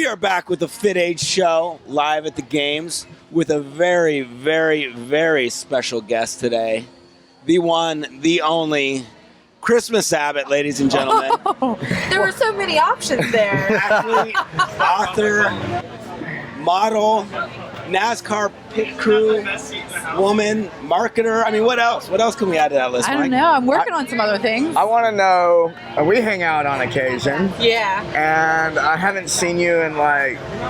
We are back with the FitAID show live at the games with a very, very, very special guest today. The one, the only, Christmas Abbott, ladies and gentlemen. There were so many options there. Athlete, author, model, NASCAR pit crew, woman, marketer. I mean, what else? What else can we add to that list, I don't Mike? know. I'm working on some other things. I want to know, we hang out on occasion, Yeah. and I haven't seen you in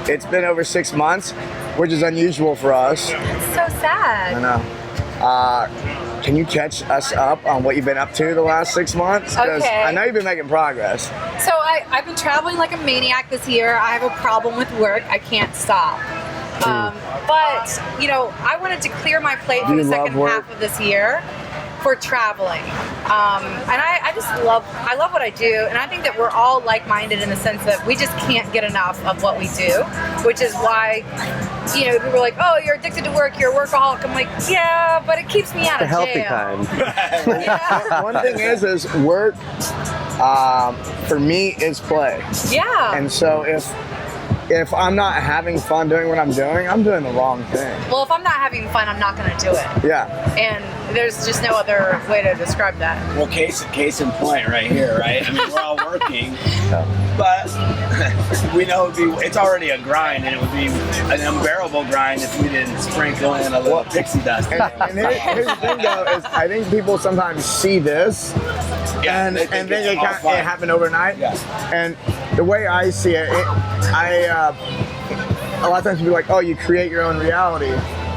it's been over 6 months, which is unusual for us. So I sad. know. Can you catch us up on what you've been up to the last 6 months? 'Cause Okay. I know you've been making progress. So I've been traveling like a maniac this year. I have a problem with work. I can't stop. But, I wanted to clear my plate for Do the you love second work? half of this year for traveling. And I just love what I do. And I think that we're all like-minded in the sense that we just can't get enough of what we do, which is why, people are like, oh, you're addicted to work, you're a workaholic. I'm like, yeah, but it keeps me out of healthy jail. kind. Yeah. One thing is work, for me, is play. Yeah. And so if I'm not having fun doing what I'm doing the wrong thing. Well, if I'm not having fun, I'm not going to do it. Yeah. And there's just no other way to describe that. Well, case in point right here, right? I mean, we're all working, but we know it's already a grind, and it would be an unbearable grind if we didn't sprinkle in a little pixie dust. And here's the thing, though, is I think people sometimes see this, and they think it's it all fun. happened overnight. Yeah. And the way I see it, a lot of times people are like, oh, you create your own reality.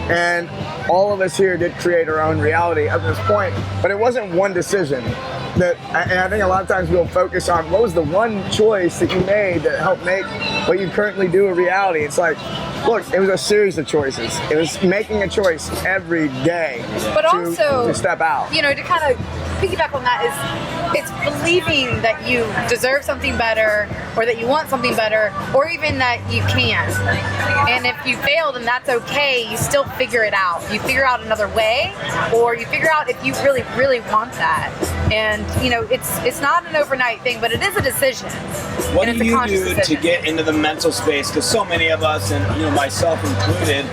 And all of us here did create our own reality up to this point, but it wasn't one decision. And I think a lot of times we'll focus on what was the one choice that you made that helped make what you currently do a reality. It's like, look, it was a series of choices. It was making a choice every day But also, to step out. to kind of piggyback on that is it's believing that you deserve something better or that you want something better or even that you can. And if you fail, then that's okay. You still figure it out. You figure out another way or you figure out if you really, really want that. And, it's not an overnight thing, but it is a decision. What and do it's a you conscious do decision. to get into the mental space? Because so many of us, and myself included,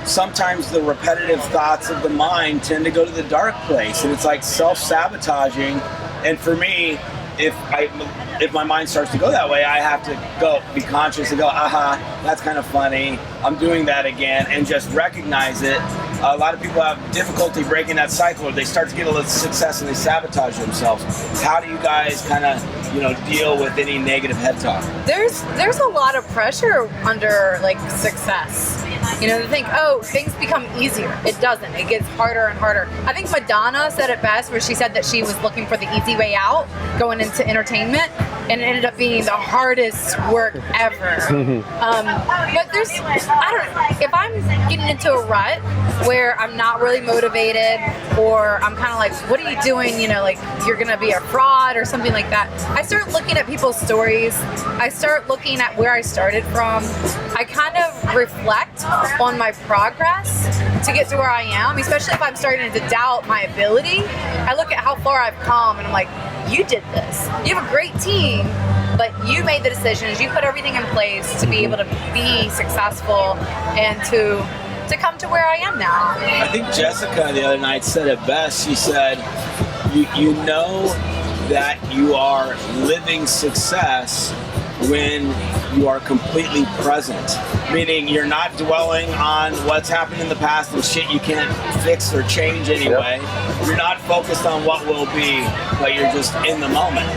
sometimes the repetitive thoughts of the mind tend to go to the dark place, and it's like self-sabotaging. And for me, if my mind starts to go that way, I have to be conscious and go, aha, that's kind of funny. I'm doing that again, and just recognize it. A lot of people have difficulty breaking that cycle, or they start to get a little success and they sabotage themselves. How do you guys kind of, deal with any negative head talk? There's a lot of pressure under success. To think, oh, things become easier. It doesn't. It gets harder and harder. I think Madonna said it best where she said that she was looking for the easy way out going into entertainment, and it ended up being the hardest work ever. But I don't know, if I'm getting into a rut where I'm not really motivated or I'm kind of like, what are you doing? You're going to be a fraud or something like that. I start looking at people's stories. I start looking at where I started from. I kind of reflect on my progress to get to where I am, especially if I'm starting to doubt my ability. I look at how far I've come and I'm like, you did this. You have a great team, but you made the decisions. You put everything in place to be able to be successful and to come to where I am now. I think Jessica the other night said it best. She said, you know that you are living success when you are completely present. Meaning you're not dwelling on what's happened in the past and shit you can't fix or change anyway. Yep. You're not focused on what will be, but you're just in the moment.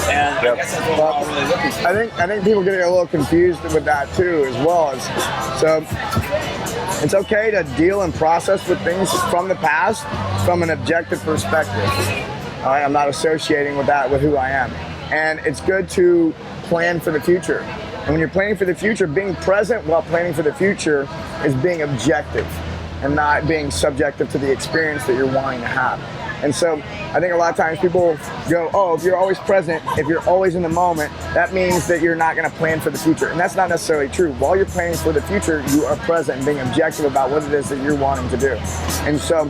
And I guess that's what we're all really looking for. I think people get a little confused with that too, as well as so. It's okay to deal and process with things from the past from an objective perspective. I'm not associating with that with who I am, and it's good to plan for the future. And when you're planning for the future, being present while planning for the future is being objective and not being subjective to the experience that you're wanting to have. And so I think a lot of times people go, oh, if you're always present, if you're always in the moment, that means that you're not going to plan for the future. And that's not necessarily true. While you're planning for the future, you are present and being objective about what it is that you're wanting to do. And so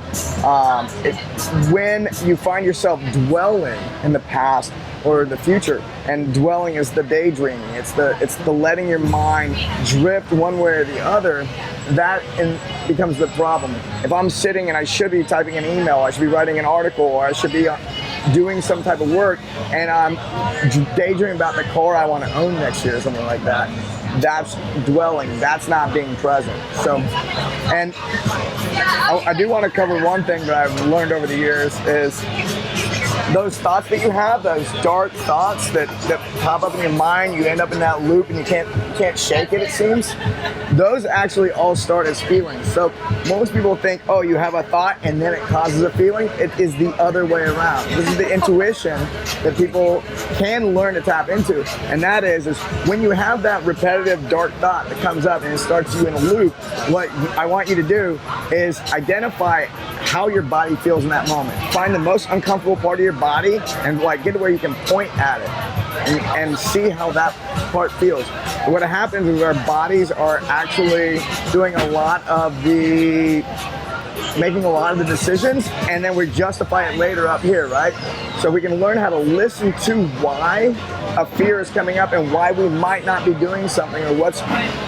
when you find yourself dwelling in the past, or the future. And dwelling is the daydreaming. It's the letting your mind drift one way or the other. That becomes the problem. If I'm sitting and I should be typing an email, I should be writing an article, or I should be doing some type of work, and I'm daydreaming about the car I want to own next year or something like that, that's dwelling. That's not being present. So, and I do want to cover one thing that I've learned over the years is those thoughts that you have, those dark thoughts that pop up in your mind, you end up in that loop and you can't shake it seems. Those actually all start as feelings. So most people think, oh, you have a thought and then it causes a feeling. It is the other way around. This is the intuition that people can learn to tap into. And that is when you have that repetitive dark thought that comes up and it starts you in a loop, what I want you to do is identify how your body feels in that moment. Find the most uncomfortable part of your body and get to where you can point at it and see how that part feels. What happens is our bodies are actually doing making a lot of the decisions, and then we justify it later up here, right? So we can learn how to listen to why a fear is coming up and why we might not be doing something, or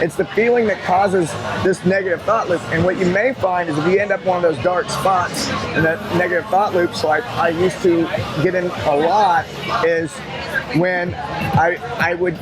it's the feeling that causes this negative thought loop. And what you may find is if you end up in one of those dark spots and that negative thought loops, like I used to get in a lot, is when I would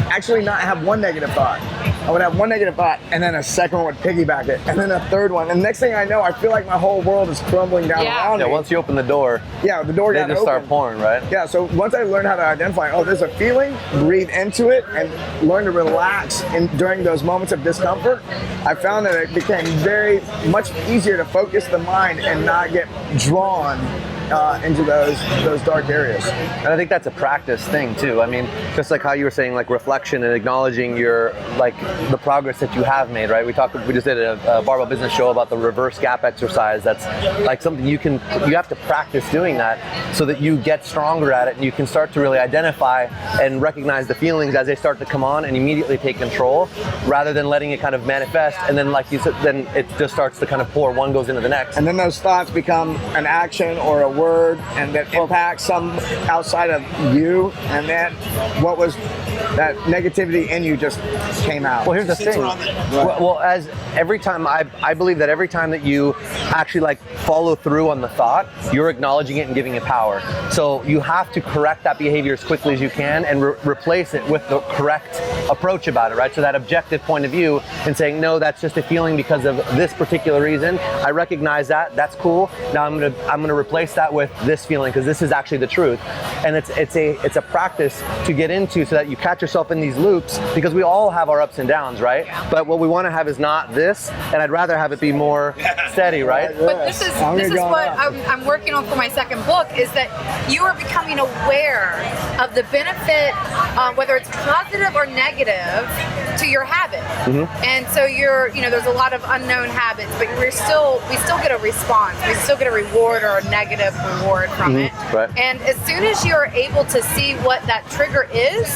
actually not have one negative thought. I would have one negative thought, and then a second one would piggyback it, and then a third one. And the next thing I know, I feel like my whole world is crumbling down around me. Yeah, once you open the door, the door they just start pouring, right? Yeah, so once I learned how to identify, oh, there's a feeling, breathe into it, and learn to relax during those moments of discomfort, I found that it became very much easier to focus the mind and not get drawn into those dark areas. And I think that's a practice thing too. I mean, just like how you were saying, like reflection and acknowledging your the progress that you have made, right? We just did a Barbell business show about the reverse gap exercise. That's like something you have to practice doing that so that you get stronger at it and you can start to really identify and recognize the feelings as they start to come on and immediately take control, rather than letting it kind of manifest and then, like you said, then it just starts to kind of pour, one goes into the next. And then those thoughts become an action or a word, and that impacts some outside of you, and then what was that negativity in you just came out. Well, here's the thing. Well, as every time, I believe that every time that you actually follow through on the thought, you're acknowledging it and giving it power. So you have to correct that behavior as quickly as you can and replace it with the correct approach about it, right? So that objective point of view and saying, no, that's just a feeling because of this particular reason. I recognize that. That's cool. Now I'm gonna replace that with this feeling because this is actually the truth. And it's a practice to get into so that you catch yourself in these loops, because we all have our ups and downs, right? Yeah. But what we want to have is not this, and I'd rather have it be more steady, right? But this is what I'm working on for my second book, is that you are becoming aware of the benefit, whether it's positive or negative, to your habit. Mm-hmm. And so there's a lot of unknown habits, but we still get a response. We still get a reward or a negative reward from it. Right. And as soon as you're able to see what that trigger is,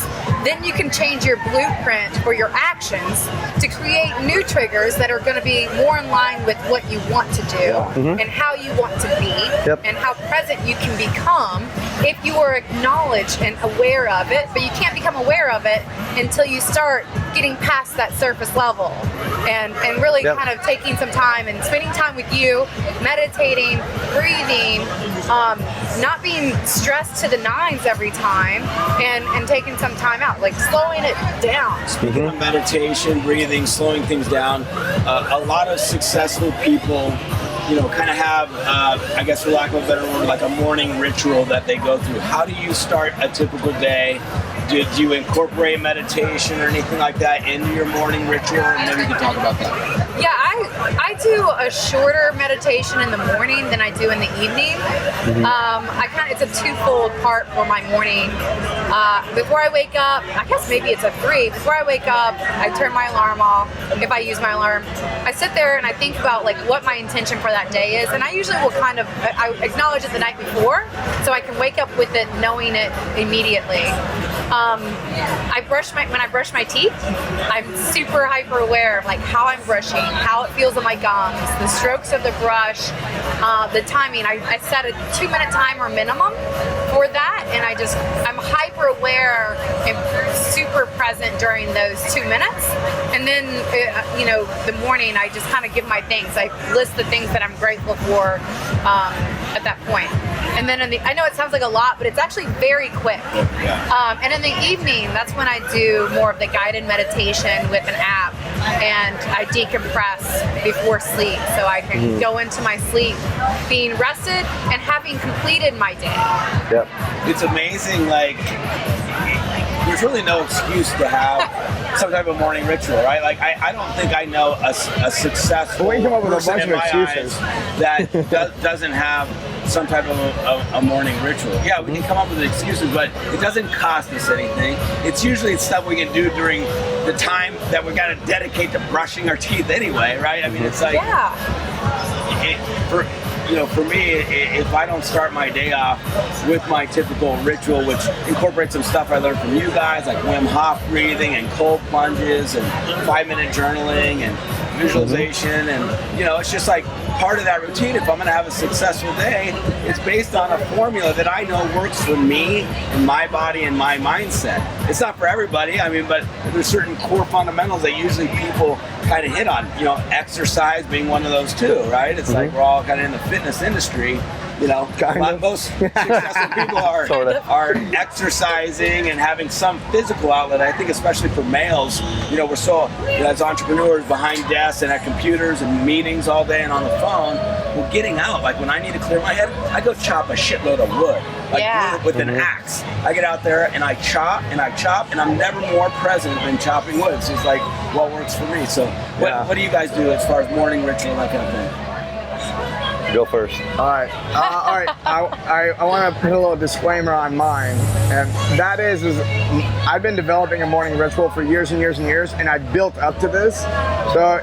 then you can change your blueprint for your actions to create new triggers that are going to be more in line with what you want to do and how you want to be and how present you can become if you are acknowledged and aware of it. But you can't become aware of it until you start getting past that surface level and really kind of taking some time and spending time with you, meditating, breathing, not being stressed to the nines every time, and taking some time out, slowing it down. Speaking of meditation, breathing, slowing things down, a lot of successful people kind of have, I guess for lack of a better word, like a morning ritual that they go through. How do you start a typical day? Do you incorporate meditation or anything like that into your morning ritual? And maybe we can talk about that. Yeah, I do a shorter meditation in the morning than I do in the evening. It's a twofold part for my morning. Before I wake up, I guess maybe it's a 3. Before I wake up, I turn my alarm off. If I use my alarm, I sit there and I think about what my intention for that day is, and I usually will I acknowledge it the night before, so I can wake up with it, knowing it immediately. When I brush my teeth, I'm super hyper aware of how I'm brushing, how it feels on my gums, the strokes of the brush, the timing. I set a 2-minute timer minimum for that, and I'm hyper aware and super present during those 2 minutes. And then, the morning, I just kind of give my thanks. I list the things that I'm grateful for at that point. And then I know it sounds like a lot, but it's actually very quick. And in the evening, that's when I do more of the guided meditation with an app, and I decompress before sleep, so I can go into my sleep being rested and having completed my day. Yep. It's amazing, like, there's really no excuse to have some type of morning ritual, right? Like, I don't think I know a successful We come up with a person bunch in of my excuses eyes that doesn't have some type of a morning ritual. Yeah, we can come up with excuses, but it doesn't cost us anything. It's usually stuff we can do during the time that we got to dedicate to brushing our teeth anyway, right? I mean, it's like, for me, if I don't start my day off with my typical ritual, which incorporates some stuff I learned from you guys, like Wim Hof breathing and cold plunges and 5-minute journaling and visualization, and it's just like part of that routine. If I'm going to have a successful day, it's based on a formula that I know works for me and my body and my mindset. It's not for everybody, but there's certain core fundamentals that usually people kind of hit on. Exercise being one of those too, right? It's like we're all kind of in the fitness industry. Most successful people are exercising and having some physical outlet. I think especially for males, we're so, as entrepreneurs behind desks and at computers and meetings all day and on the phone, we're getting out. Like when I need to clear my head, I go chop a shitload of wood. With an axe. I get out there and I chop, and I'm never more present than chopping wood. So it's like what works for me. So what do you guys do as far as morning ritual and that kind of thing? Go first. All right. I want to put a little disclaimer on mine, and that is I've been developing a morning ritual for years and years and years, and I built up to this. So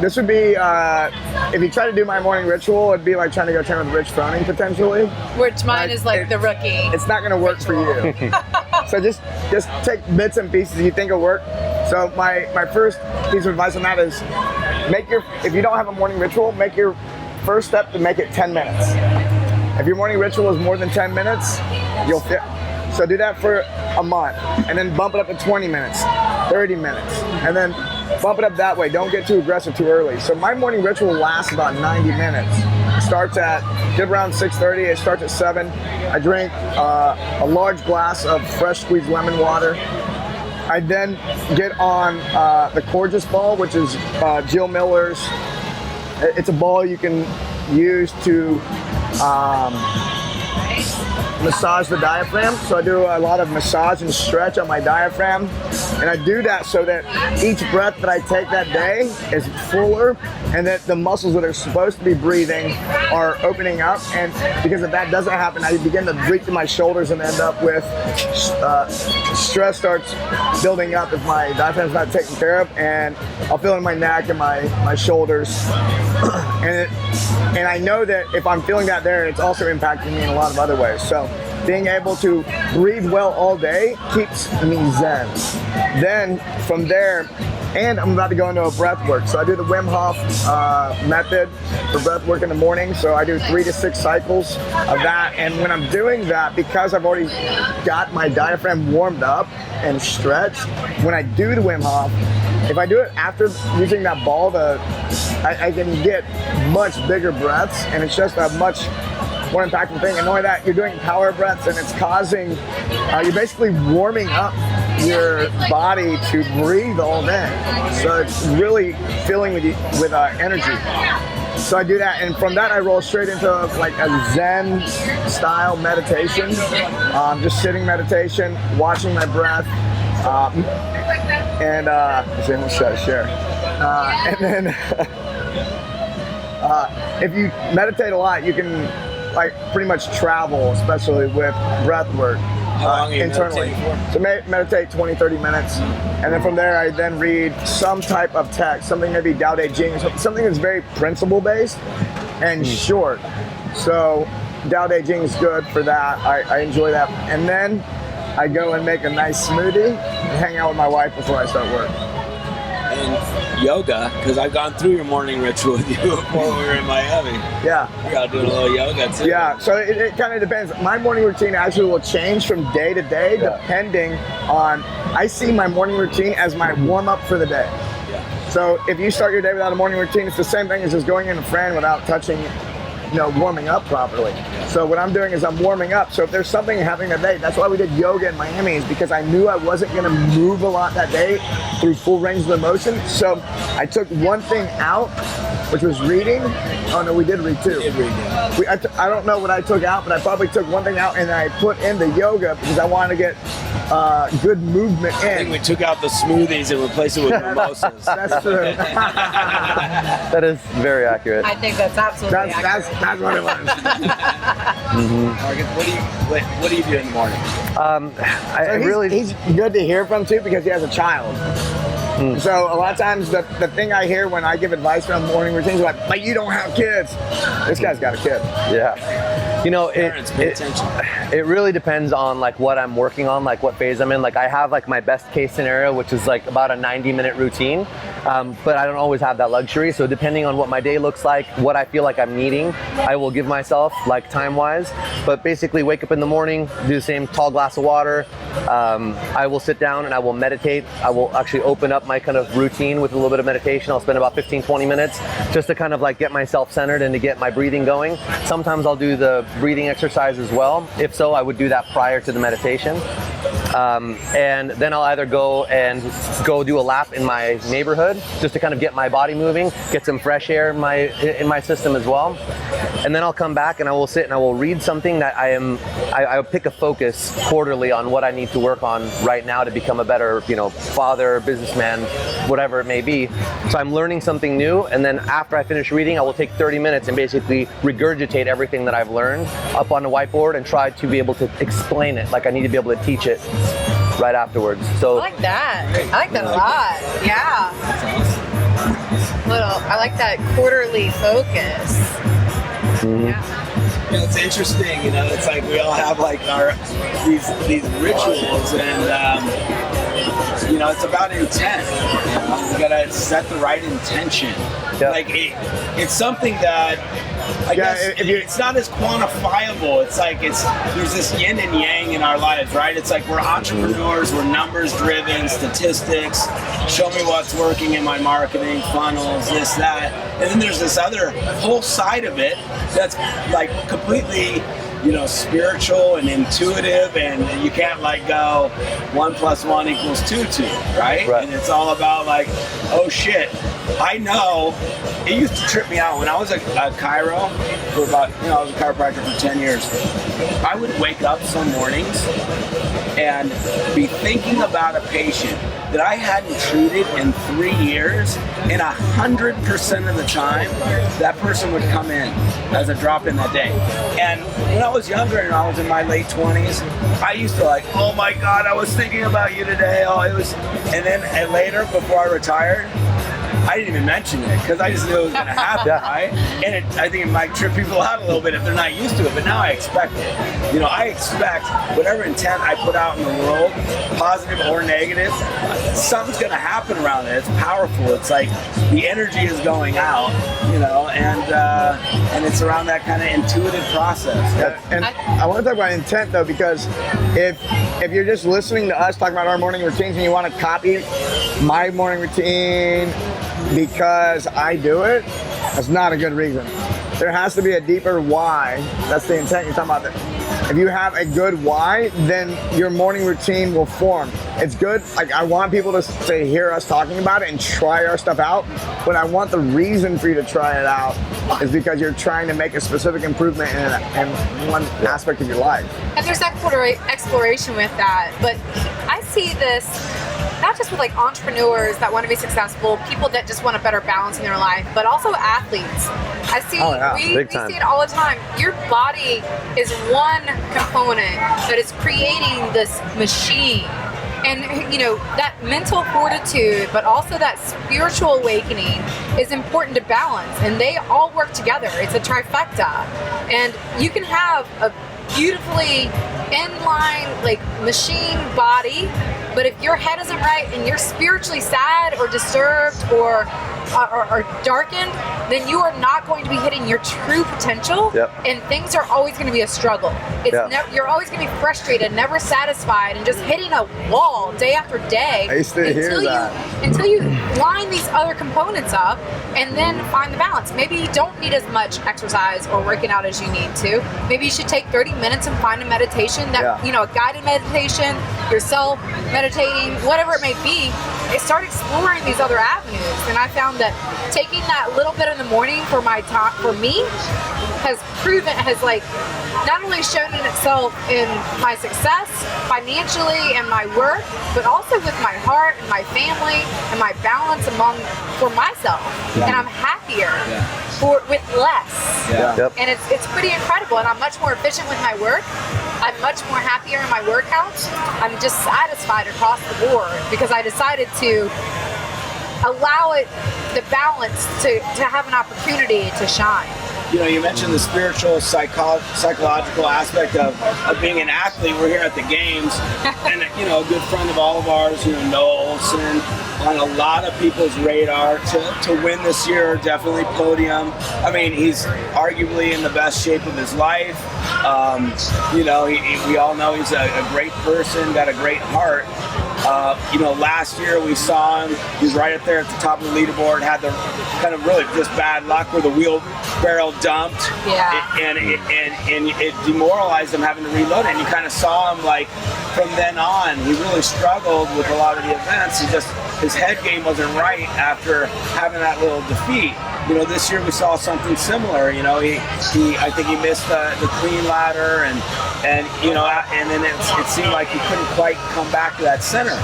this would be, if you try to do my morning ritual, it'd be like trying to go train with Rich Froning potentially. Which mine is like the rookie. It's not going to work for you. So just take bits and pieces you think will work. So my first piece of advice on that is if you don't have a morning ritual, make your first step to make it 10 minutes. If your morning ritual is more than 10 minutes, you'll fit. So do that for a month, and then bump it up to 20 minutes, 30 minutes, and then bump it up that way. Don't get too aggressive too early. So my morning ritual lasts about 90 minutes. It starts at around 6:30. It starts at 7. I drink a large glass of fresh squeezed lemon water. I then get on the Gorgeous ball, which is Jill Miller's. It's a ball you can use to massage the diaphragm. So I do a lot of massage and stretch on my diaphragm, and I do that so that each breath that I take that day is fuller, and that the muscles that are supposed to be breathing are opening up. And because if that doesn't happen, I begin to breathe through my shoulders and end up with stress starts building up if my diaphragm's not taken care of, and I'll feel it in my neck and my shoulders. And I know that if I'm feeling that there, it's also impacting me in a lot of other ways. So being able to breathe well all day keeps me zen. Then from there, and I'm about to go into a breath work. So I do the Wim Hof method for breath work in the morning. So I do 3 to 6 cycles of that. And when I'm doing that, because I've already got my diaphragm warmed up and stretched, when I do the Wim Hof, if I do it after using that ball, I can get much bigger breaths, and it's just a much more impactful thing. And knowing that you're doing power breaths, and it's causing, you're basically warming up your body to breathe all day. So it's really filling with energy. So I do that, and from that I roll straight into like a Zen style meditation, just sitting meditation, watching my breath, and let's share. And then if you meditate a lot, you can like pretty much travel, especially with breath work internally. So meditate 20-30 minutes, and then from there I then read some type of text, something maybe Tao Te Ching, something that's very principle based and short. So Tao Te Ching is good for that. I enjoy that. And then I go and make a nice smoothie and hang out with my wife before I start work. And yoga, because I've gone through your morning ritual with you while we were in Miami. Yeah. We got to do a little yoga too. Yeah, so it kind of depends. My morning routine actually will change from day to day depending on, I see my morning routine as my warm up for the day. Yeah. So if you start your day without a morning routine, it's the same thing as just going in a friend without touching, warming up properly. So what I'm doing is I'm warming up. So if there's something happening that day, that's why we did yoga in Miami, is because I knew I wasn't going to move a lot that day through full range of motion. So I took one thing out, which was reading. Oh no, we did read too. We did read, yeah. I don't know what I took out, but I probably took one thing out and I put in the yoga because I wanted to get good movement in. I think we took out the smoothies and replaced it with mimosas. That's true. That is very accurate. I think that's absolutely accurate. That's what it was. Marcus, what do you do in the morning? He's good to hear from too because he has a child. So a lot of times the thing I hear when I give advice on morning routines is like, but you don't have kids. This guy's got a kid. Yeah. Parents, pay attention. It really depends on like what I'm working on, like what phase I'm in. Like I have like my best case scenario, which is like about a 90-minute routine, but I don't always have that luxury. So depending on what my day looks like, what I feel like I'm needing, I will give myself like time-wise. But basically wake up in the morning, do the same tall glass of water. I will sit down and I will meditate. I will actually open up my kind of routine with a little bit of meditation. I'll spend about 15-20 minutes just to kind of like get myself centered and to get my breathing going. Sometimes I'll do the breathing exercise as well. If so, I would do that prior to the meditation. And then I'll either go do a lap in my neighborhood just to kind of get my body moving, get some fresh air in my system as well. And then I'll come back and I will sit and I will read something that I'll pick a focus quarterly on what I need to work on right now to become a better, father, businessman, whatever it may be. So I'm learning something new, and then after I finish reading, I will take 30 minutes and basically regurgitate everything that I've learned up on the whiteboard and try to be able to explain it. Like I need to be able to teach it right afterwards. So I like that. I like that a lot. Yeah. I like that quarterly focus. Mm-hmm. Yeah. It's interesting, it's like we all have like these rituals, and it's about intent. You gotta set the right intention. Yep. Like it's something that I guess it's not as quantifiable. It's like there's this yin and yang in our lives, right? It's like we're entrepreneurs, we're numbers driven, statistics, show me what's working in my marketing, funnels, this, that. And then there's this other whole side of it that's like completely spiritual and intuitive, and you can't like go 1 + 1 = 2, right? And it's all about like, oh shit, I know. It used to trip me out when I was a chiro for about, I was a chiropractor for 10 years. I would wake up some mornings and be thinking about a patient that I hadn't treated in 3 years, and 100% of the time, that person would come in as a drop-in that day. And when I was younger and I was in my late 20s, I used to like, oh my God, I was thinking about you today. And then later, before I retired, I didn't even mention it because I just knew it was going to happen, right? And I think it might trip people out a little bit if they're not used to it, but now I expect it. I expect whatever intent I put out in the world, positive or negative, something's going to happen around it. It's powerful. It's like the energy is going out, and it's around that kind of intuitive process. And I want to talk about intent though, because if you're just listening to us talk about our morning routines and you want to copy my morning routine because I do it, that's not a good reason. There has to be a deeper why. That's the intent you're talking about. If you have a good why, then your morning routine will form. It's good. Like I want people to hear us talking about it and try our stuff out, but I want the reason for you to try it out is because you're trying to make a specific improvement in one aspect of your life. And there's exploration with that, but I see this not just with like entrepreneurs that want to be successful, people that just want a better balance in their life, but also athletes. I see, we see it all the time. Your body is one component that is creating this machine. And that mental fortitude, but also that spiritual awakening is important to balance, and they all work together. It's a trifecta. And you can have a beautifully inline like machine body But if your head isn't right and you're spiritually sad or disturbed or darkened, then you are not going to be hitting your true potential. And things are always going to be a struggle. You're always going to be frustrated, never satisfied, and just hitting a wall day after day I used to hear that. until you line these other components up and then find the balance. Maybe you don't need as much exercise or working out as you need to. Maybe you should take 30 minutes and find a meditation that, you know, a guided meditation, yourself meditating, whatever it may be. Start exploring these other avenues. And I found that taking that little bit in the morning for my time, for me, has not only shown in itself in my success financially and my work, but also with my heart and my family and my balance for myself. And I'm happier with less. And it's pretty incredible. And I'm much more efficient with my work. I'm much more happier in my workouts. I'm just satisfied across the board because I decided to allow the balance to have an opportunity to shine. You know, you mentioned the spiritual, psychological aspect of being an athlete. We're here at the games, and you know, a good friend of all of ours, you know, Noah Olson, on a lot of people's radar to win this year, definitely podium. I mean, he's arguably in the best shape of his life. You know, we all know he's a great person, got a great heart. You know, last year we saw him, he was right up there at the top of the leaderboard, had the kind of really just bad luck where the wheelbarrow dumped. And it demoralized him having to reload it. And you kind of saw him, like, from then on, he really struggled with a lot of the events. His head game wasn't right after having that little defeat. You know, this year we saw something similar. You know, I think he missed the clean ladder, and you know, and then it seemed like he couldn't quite come back to that center.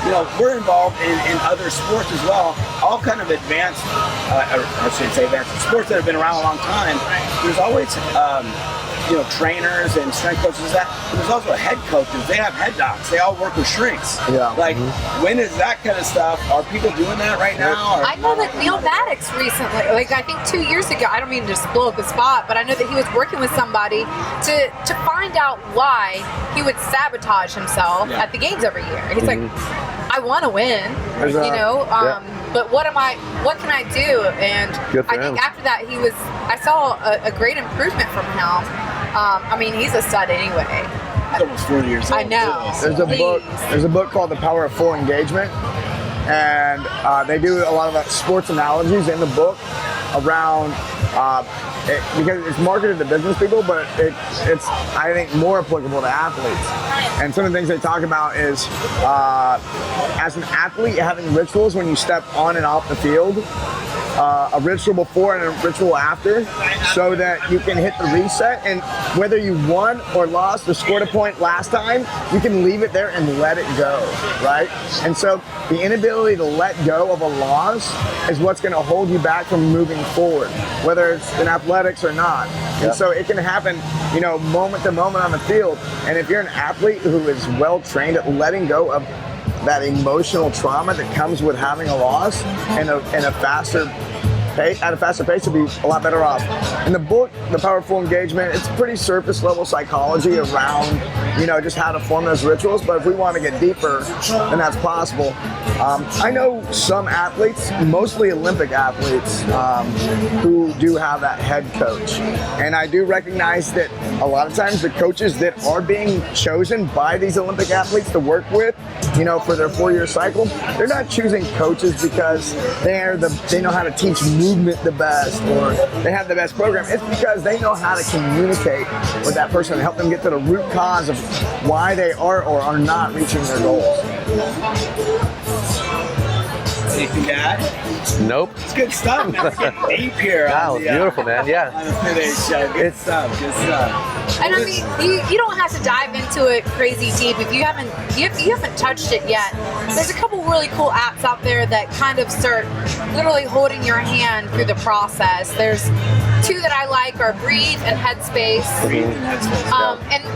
You know, we're involved in other sports as well, all kind of advanced, or I shouldn't say advanced, sports that have been around a long time. There's always you know, trainers and strength coaches. There's also head coaches. They have head docs. They all work with shrinks. Like, when is that kind of stuff? Are people doing that right now? I know that Neil Maddox recently, like I think 2 years ago, I don't mean to just blow up the spot, but I know that he was working with somebody to find out why he would sabotage himself at the games every year. He's like, I want to win, you know, but what can I do? And I think after that I saw a great improvement from him. I mean, he's a stud anyway. He's almost 40 years old. I know. There's a book called The Power of Full Engagement, and they do a lot of sports analogies in the book around because it's marketed to business people, but it's I think more applicable to athletes. And some of the things they talk about is as an athlete, having rituals when you step on and off the field. A ritual before and a ritual after, so that you can hit the reset, and whether you won or lost or scored a point last time, you can leave it there and let it go, right? And so the inability to let go of a loss is what's going to hold you back from moving forward, whether it's in athletics or not. And so it can happen, you know, moment to moment on the field. And if you're an athlete who is well trained at letting go of that emotional trauma that comes with having a loss and a faster pace, to be a lot better off. In the book, The Powerful Engagement, it's pretty surface level psychology around, you know, just how to form those rituals. But if we want to get deeper, then that's possible. I know some athletes, mostly Olympic athletes, who do have that head coach. And I do recognize that a lot of times the coaches that are being chosen by these Olympic athletes to work with, you know, for their 4-year cycle, they're not choosing coaches because they know how to teach movement the best or they have the best program. It's because they know how to communicate with that person and help them get to the root cause of why they are or are not reaching their goals. Anything to add? Nope. It's good stuff, man. It's getting deep here. Wow, beautiful, man. Yeah. On the FitAID show. Good stuff. Good stuff. And I mean, you don't have to dive into it crazy deep if you haven't touched it yet. There's a couple really cool apps out there that kind of start literally holding your hand through the process. There's two that I like are Breathe and Headspace.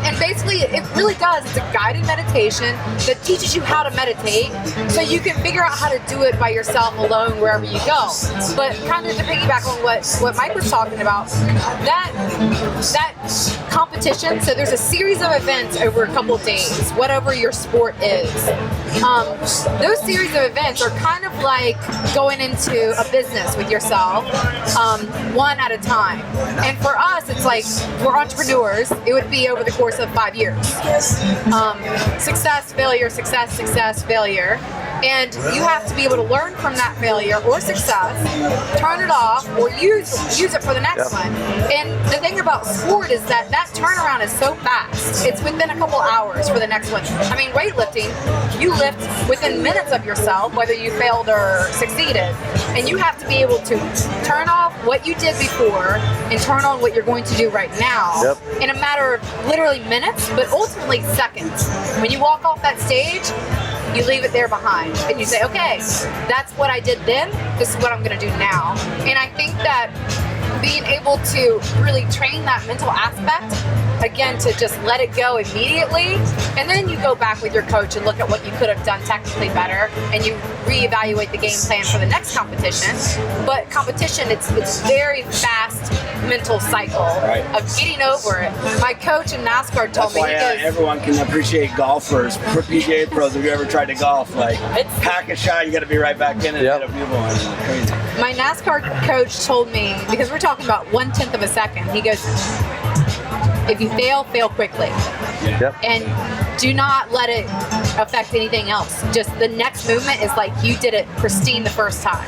And basically it really does. It's a guided meditation that teaches you how to meditate so you can figure out how to do it by yourself alone wherever you go. But kind of to piggyback on what Mike was talking about, that competition. So there's a series of events over a couple of days, whatever your sport is. Those series of events are kind of like going into a business with yourself, one at a time. And for us, it's like we're entrepreneurs. It would be over the course of 5 years. Success, failure, success, success, failure. And you have to be able to learn from that failure or success, turn it off, or use it for the next one. And the thing about sport is that turnaround is so fast. It's within a couple hours for the next one. I mean, weightlifting, you lift within minutes of yourself, whether you failed or succeeded. And you have to be able to turn off what you did before and turn on what you're going to do right now in a matter of literally minutes, but ultimately seconds. When you walk off that stage, you leave it there behind and you say, okay, that's what I did then, this is what I'm gonna do now. And I think that being able to really train that mental aspect, again, to just let it go immediately, and then you go back with your coach and look at what you could have done technically better, and you reevaluate the game plan for the next competition. But competition, it's very fast mental cycle of getting over it. My coach in NASCAR told me, everyone can appreciate golfers, for PGA pros. If you ever tried to golf, like pack a shot, you got to be right back in it. Hit a new one. Crazy. My NASCAR coach told me, because we're talking about 1/10 of a second, he goes, if you fail quickly. And do not let it affect anything else. Just the next movement is like you did it pristine the first time.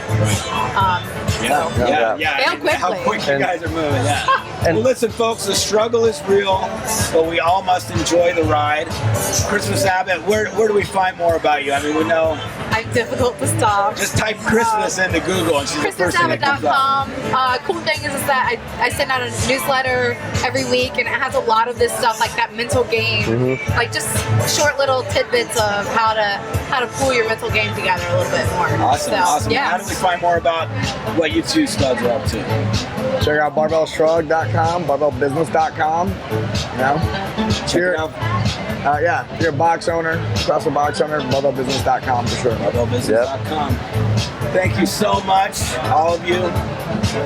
Fail quickly. How quick you guys are moving, well, listen, folks, the struggle is real, but we all must enjoy the ride. Christmas Abbott, where do we find more about you? I mean, we know I'm difficult to stop. Just type Christmas into Google and she's the first thing that comes up. Cool thing is that I send out a newsletter every week, and it has a lot of this stuff, like that mental game, like just short little tidbits of how to pull your mental game together a little bit more. Awesome. How do we find more about what you two studs are up to? Check out barbellshrugged.com, barbellbusiness.com. You know, check it out. If you're a box owner, professional box owner, barbellbusiness.com for sure. Barbellbusiness.com. Thank you so much, all of you.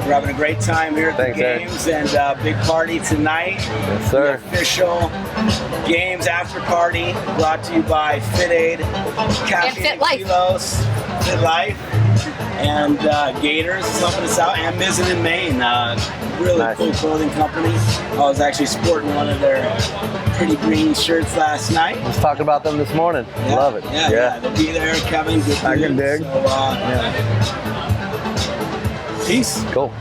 We're having a great time here at the games, and big party tonight. Yes, sir. The official games after party brought to you by FitAID, Caffeine and Fit Kilos, Fit Life, and Gators is helping us out, and Mizzen in Maine. Really cool clothing company. I was actually sporting one of their pretty green shirts last night. Let's talk about them this morning. Love it. Yeah, they'll be there. Kevin, good. I can dig. So, peace. Cool.